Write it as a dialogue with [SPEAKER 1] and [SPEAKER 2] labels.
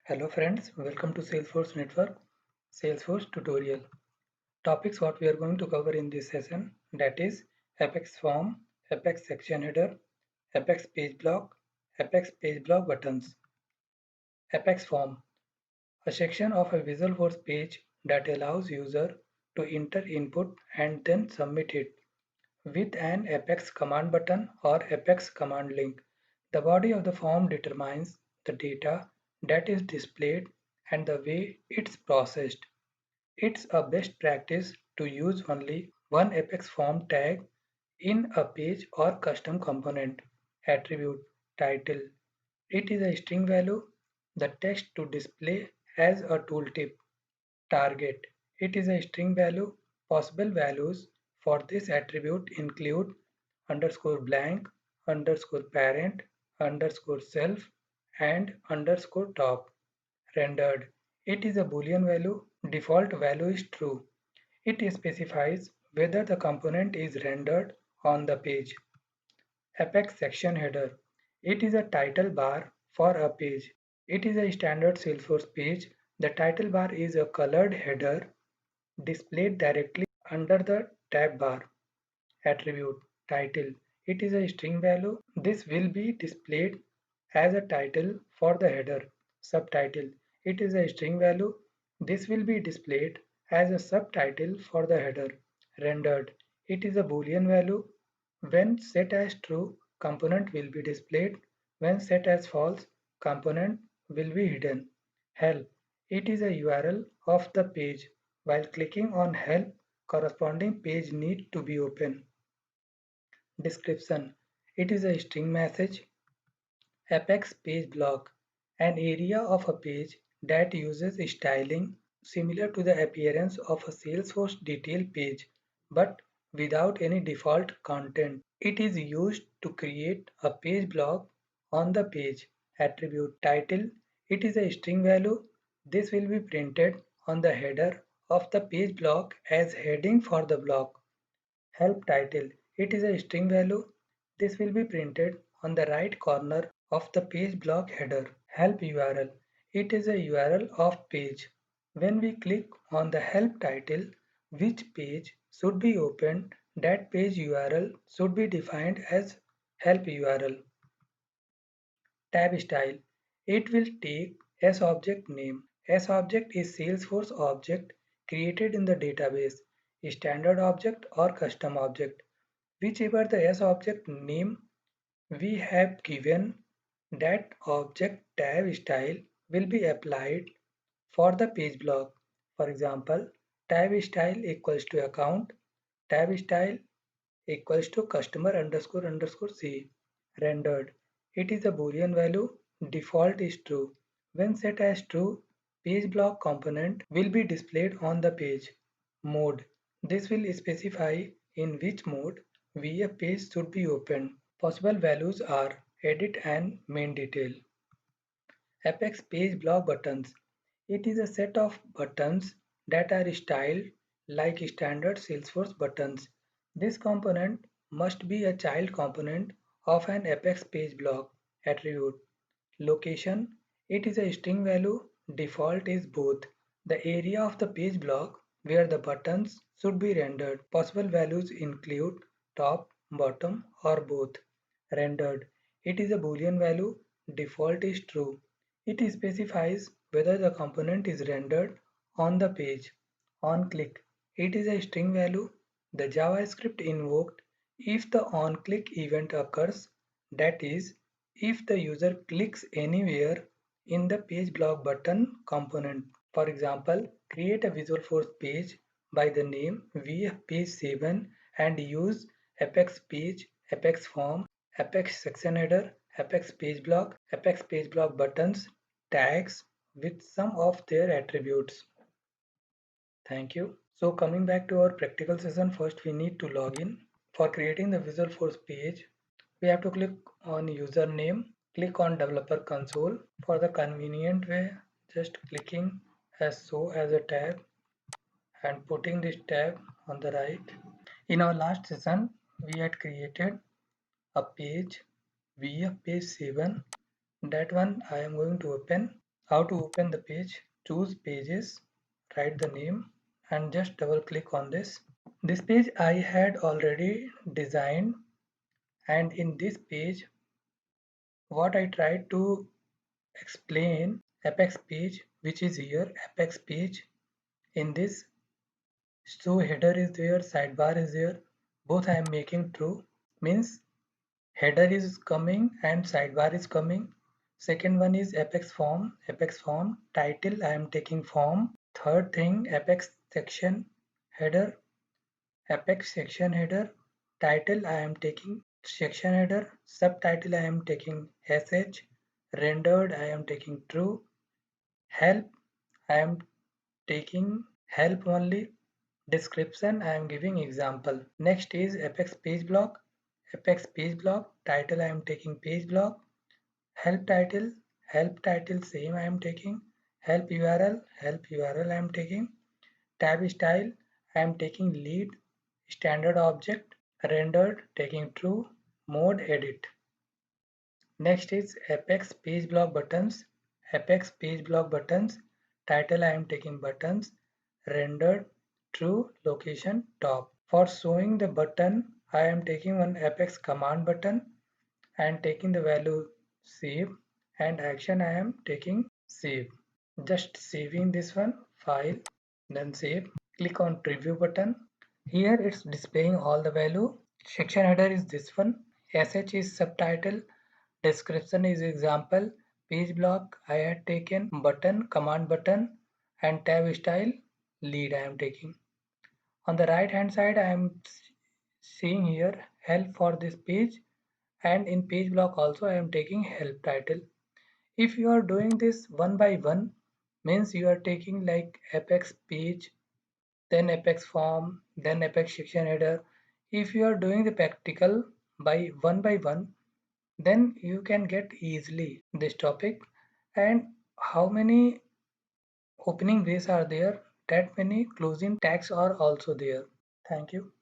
[SPEAKER 1] Hello friends, welcome to Salesforce Network Salesforce tutorial. Topics what we are going to cover in this session, that is Apex form, Apex section header, Apex page block, Apex page block buttons. Apex form, a section of a Visualforce page that allows user to enter input and then submit it with an Apex command button or Apex command link. The body of the form determines the data that is displayed and the way it's processed. It's a best practice to use only one Apex form tag in a page or custom component. Attribute title. It is a string value, the text to display as a tooltip. Target. It is a string value. Possible values for this attribute include underscore blank, underscore parent, underscore self, and underscore top. Rendered. It is a boolean value. Default value is true. It specifies whether the component is rendered on the page. Apex section header. It is a title bar for a page. It is a standard Salesforce page. The title bar is a colored header displayed directly under the tab bar. Attribute title. It is a string value. This will be displayed as a title for the header. Subtitle. It is a string value. This will be displayed as a subtitle for the header. Rendered. It is a boolean value. When set as true, component will be displayed. When set as false, component will be hidden. Help. It is a URL of the page. While clicking on help, corresponding page need to be open. Description. It is a string message. Apex page block. An area of a page that uses styling similar to the appearance of a Salesforce detail page but without any default content. It is used to create a page block on the page. Attribute title. It is a string value. This will be printed on the header of the page block as heading for the block. Help title. It is a string value. This will be printed on the right corner of the page block header. Help URL. It is a URL of page. When we click on the help title, which page should be opened, that page URL should be defined as help URL. Tab style. It will take sObject name. sObject is Salesforce object created in the database, standard object or custom object. Whichever the sObject name we have given, that object tab style will be applied for the page block. For example, tab style equals to account, tab style equals to customer underscore underscore C. Rendered. It is a boolean value. Default is true. When set as true, page block component will be displayed on the page. Mode. This will specify in which mode a page should be opened. Possible values are edit and main detail. Apex page block buttons. It is a set of buttons that are styled like standard Salesforce buttons. This component must be a child component of an Apex page block. Attribute. Location. It is a string value. Default is both. The area of the page block where the buttons should be rendered. Possible values include top, bottom, or both. Rendered. It is a boolean value. Default is true. It specifies whether the component is rendered on the page. On click. It is a string value. The JavaScript invoked if the on click event occurs, that is, if the user clicks anywhere in the page block button component. For example, create a Visualforce page by the name VF page 7 and use Apex page, Apex form, Apex section header, Apex page block buttons, tags with some of their attributes. Thank you. So coming back to our practical session, first we need to log in. For creating the Visualforce page, we have to click on username, click on developer console. For the convenient way, just clicking as show as a tab and putting this tab on the right. In our last session, we had created a page, VF page 7. That one I am going to open. How to open the page? Choose pages, write the name and just double click on this. This page I had already designed, and in this page what I tried to explain, Apex page, which is here, Apex page. In this, so header is there, sidebar is there, both I am making true, means header is coming and sidebar is coming. Second one is Apex form, title I am taking form. Third thing, Apex section header, Apex section header, title I am taking section header, subtitle I am taking sh, rendered I am taking true, help I am taking help only, description I am giving example. Next is Apex page block, title I am taking page block, help title same I am taking, help URL I am taking, tab style I am taking lead, standard object, rendered taking true, mode edit. Next is Apex page block buttons, title I am taking buttons, rendered true, location top. For showing the button I am taking one Apex command button and taking the value save, and action I am taking save. Just saving this one file, then save. Click on preview button. Here it's displaying all the value. Section header is this one. SH is subtitle. Description is example. Page block I had taken. Button, command button, and tab style lead I am taking. On the right hand side I am seeing here help for this page, and in page block also I am taking help title. If you are doing this one by one, means you are taking like Apex page, then Apex form, then Apex section header. If you are doing the practical by one, then you can get easily this topic. And how many opening brace are there, that many closing tags are also there. Thank you.